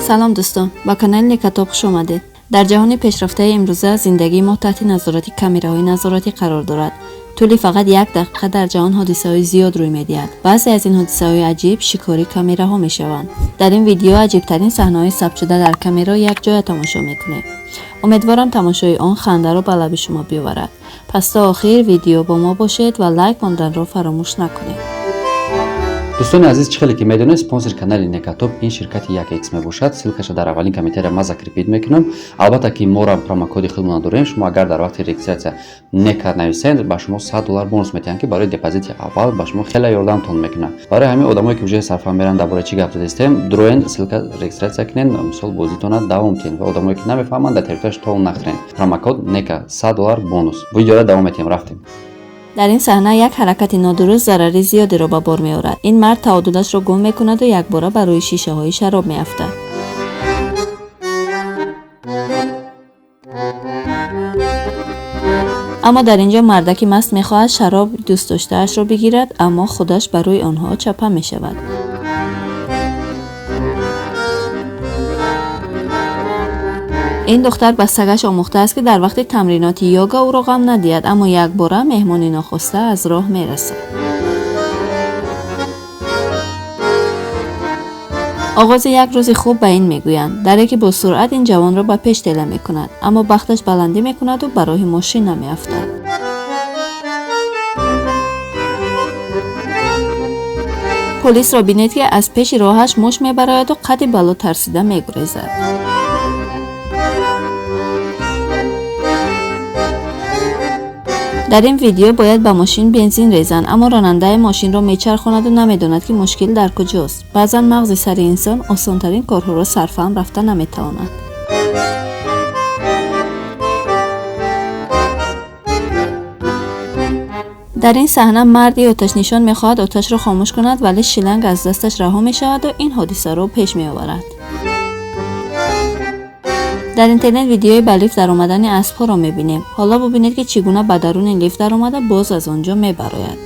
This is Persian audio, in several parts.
سلام دوستان، با کانال necatop خوش آمدید. در جهان پیشرفته امروزه زندگی ما تحت نظارت کامراهای نظارتی قرار دارد. طولی فقط 1 دقیقه در جهان حادثه‌های زیاد روی می‌دهد. بعضی از این حادثه‌های عجیب شکاری کامراها می‌شوند. در این ویدیو عجیب‌ترین صحنه‌های ثبت شده در کامرا یک جای تماشا می‌کنیم. امیدوارم تماشای آن خنده را به لب شما بیاورد. پس تا آخر ویدیو با ما باشید و لایک ماندن را فراموش نکنید. دوستان عزیز، چخیلی که میدونید سپانسر کانال necatop این شرکت 1x میباشد. سیلکش در اولین کامنتر ما ذکر میکنم. البته که ما را پرومو خودمون داریم. شما اگر در وقت رجیستراسیون نکرد نویسید با شما $100 بونус میتین که برای دپوزیت اول با شما خیلی یاردمتون میکنه. برای همین آدمایی که وجه صرفا میرن درباره چی گپ زدیم دروین سیلک رجیستراسیون کنین، مثلا بازیتون دوام تین و آدمایی که نمیفهمند در طریقش تول نخرین. پرومو کد نکا $100 بونус. ویدیو را دوام میتیم رفتیم. در این صحنه یک حرکت نادرست ضرری زیادی را به بار می آورد. این مرد تعادلش را گم میکند و یک باره بر روی شیشه های شراب می افتد. اما در اینجا مردکی مست می خواهد شراب دوست داشته اش را بگیرد، اما خودش بر روی آنها چپه می شود. این دختر به سگش آموخته است که در وقت تمرینات یوگا او را غم ندهد، اما یک باره مهمانی ناخواسته از راه میرسد. آغاز یک روز خوب به این میگویند. در که با سرعت این جوان را به پیش تله میکند، اما بختش بلندی میکند و برای ماشین نمیافتد. پلیس را بینید که از پیش راهش مش میبراید و قد بالا ترسیده میگریزد. در این ویدیو باید به ماشین بنزین ریزند، اما راننده ماشین را میچرخاند و نمیداند که مشکل در کجاست. بعضا مغز سر انسان آسانترین کارها را صرفا هم رفته نمیتواند. در این صحنه مردی آتش نشان میخواهد آتش را خاموش کند، ولی شیلنگ از دستش رها میشود و این حادثه را پیش میآورد. در اینترنت ویدیوی به لیفت در آمدن اسب‌ها را می‌بینیم. حالا ببینید که چگونه به درون این لیفت در آمده باز از آنجا میبراید.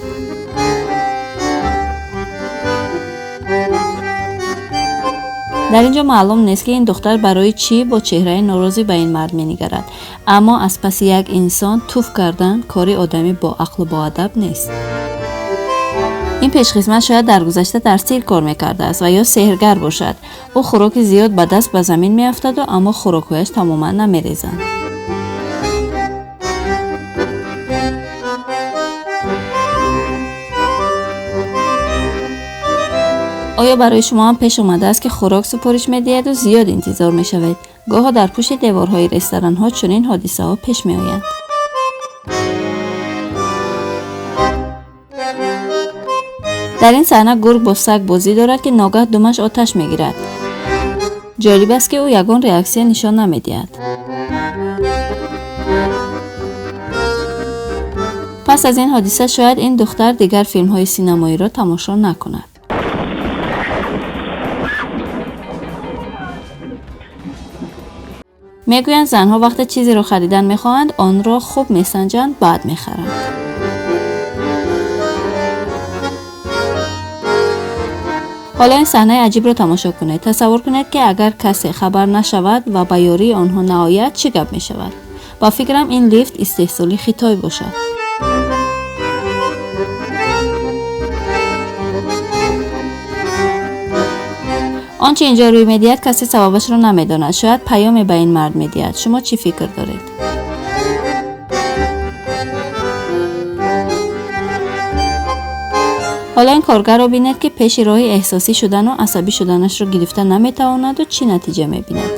در اینجا معلوم نیست که این دختر برای چی با چهره ناراضی به این مرد می‌نگرد، اما از پس یک انسان توف کردن کاری آدمی با عقل و با ادب نیست. این پیشخدمت شاید در گذشته در سیرک کار میکرده است و یا سحرگر باشد. او خوراک زیاد به دست به زمین میافتد و اما خوراکهایش تماما نمیریزند. آیا برای شما هم پیش اومده است که خوراک سفارش میدهید و زیاد انتظار میشوید؟ گاهی در پشت دیوارهای رستوران ها چنین حادثه ها پیش میآیند. در این صحنه گرگ با سگ بازی دارد که ناگهان دمش آتش میگیرد. جالب است که او یگان ریاکسیون نشان نمیدهد. پس از این حادثه شاید این دختر دیگر فیلم های سینمایی را تماشا نکند. میگویند زنها وقتی چیزی را خریدن میخواهند آن را خوب میسنجند بعد میخرند. حالا این صحنه عجیب را تماشا کنید. تصور کنید که اگر کسی خبر نشود و به یاری آنها نآید چه گپ می شود. با فکرم این لیفت استحصالی خطایی باشد. آنچه اینجا روی میدهد کسی سببش را نمیداند. شاید پیامی به این مرد میدهد. شما چی فکر دارید؟ حالا این کارگر را بینید که پیش راه احساسی شدن و عصبی شدنش را گرفته نمیتواند و چی نتیجه میبیند.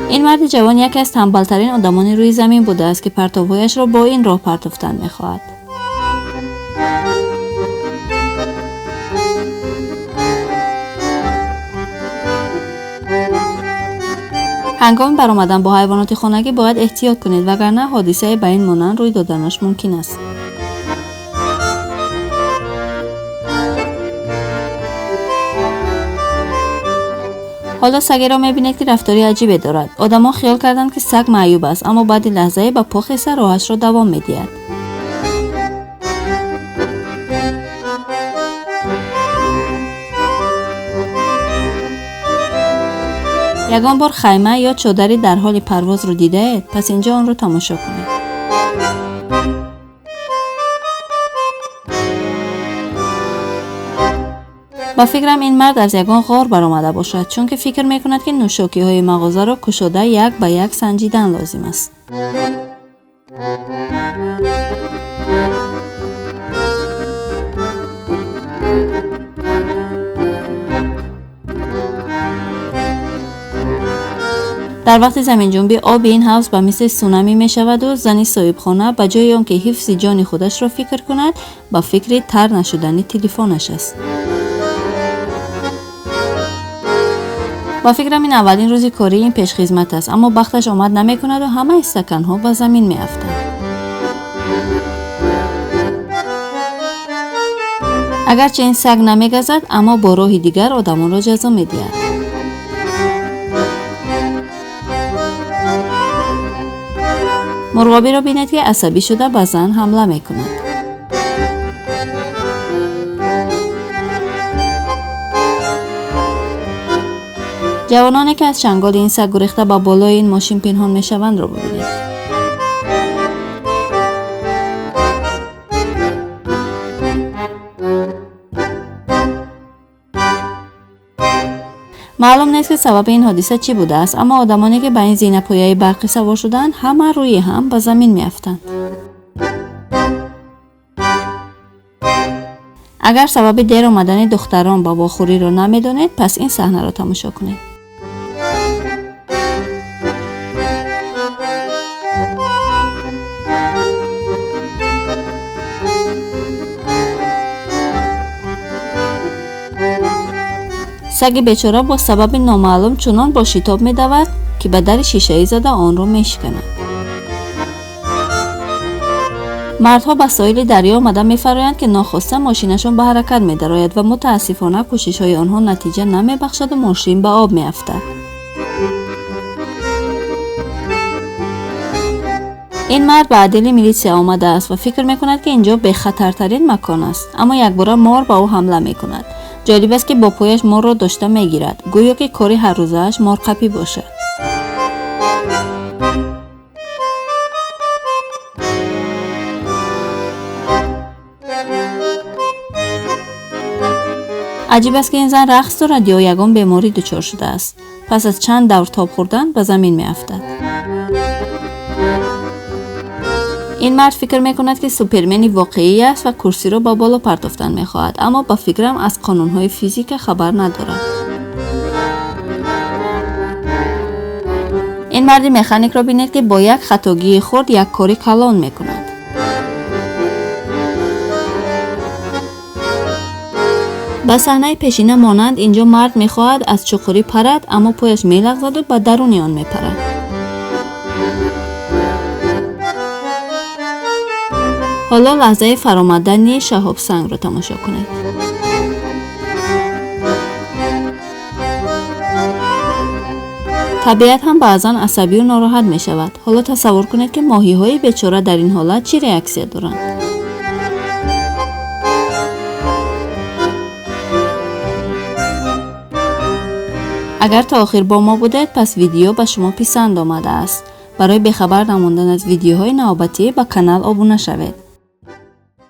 این مرد جوان یکی از تنبلترین آدمان روی زمین بوده است که پرتاب‌هایش را با این راه پرتافتن میخواهد. هنگام برآمدن با حیوانات خانگی باید احتیاط کنید وگرنه حادثه به این مانند روی دادنش ممکن است. حالا سگ را می‌بینید که رفتاری عجیبی دارد. آدم‌ها خیال کردند که سگ معیوب است، اما بعد لحظه‌ای با پا خیسته راهش را دوام می‌دهد. یگان بار خیمه یا چادری در حال پرواز رو دیده؟ پس اینجا آن رو تماشا کنید. با فکرم این مرد از یگان غار برآمده باشد، چون که فکر میکند که نوشاکی های مغازه را کشاده یک به یک سنجیدن لازم است. در وقت زمین جنبی آب این حوض به مثل سونامی می شود و زنی صاحب خانه به جای آنکه حفظ جان خودش را فکر کند، با فکر تر نشدن تلفنش است. با فکرم این اولین روز کاری این پیش خدمت است، اما بختش آمد نمی کند و همه استکان ها به زمین می افتند. اگرچه این سگ نمی گزد، اما با راه دیگر آدمان را جزا می دهد. مرغابی را بینید که عصبی شده به زن حمله می کند. جوانانی که از چنگال این سگ گریخته به بالای این ماشین پنهان می شوند را ببینید. معلوم نیست که سبب این حادثه چی بوده است، اما آدمانی که به این زینه پایه برقی سوار شدند همه روی هم به زمین می افتند. اگر سبب دیر آمدن دختران با واخوری را نمیدانید، پس این صحنه را تماشا کنید. سگ بیچاره با سبب نامعلوم چنان با شتاب می دود که به در شیشه‌ای زده آن را می شکند. مردها به ساحل دریا آمده می فرایند که ناخواسته ماشینشان به حرکت می درآید و متاسفانه کوشش های آنها نتیجه نمی بخشد و ماشین به آب می افتد. این مرد به عدل میلیسیا آمده است و فکر می کند که اینجا به خطرترین مکان است، اما یک بار مار به او حمله می کند. جالب است که با پایش مار را داشته می گیرد، گویا که کاری هر روزش مارقپی باشد. عجیب است که این زن رقص دارد یا یگان بیماری دچار شده است. پس از چند دور تاب خوردن به زمین می افتد. این مرد فکر می کند که سوپرمنی واقعی است و کرسی را با بالا پرتافتن می خواهد، اما با فکرم از قانونهای فیزیک خبر ندارد. این مرد مکانیک را بینید که با یک خطاگی خرد یک کاری کلان می کند. با صحنه پیشینه مانند اینجا مرد می خواهد از چقوری پرد، اما پایش می لغزد و به درون آن می پرد. حالا لحظه فرآمدن شهاب سنگ را تماشا کنید. طبیعت هم بعضا عصبی و ناراحت می شود. حالا تصور کنید که ماهی های بیچاره در این حالت چی ریاکسیون دارند. اگر تا آخر با ما بودید، پس ویدیو به شما پسند آمده است. برای بخبر نماندن از ویدیوهای نوبتی با کانال ابونه شوید.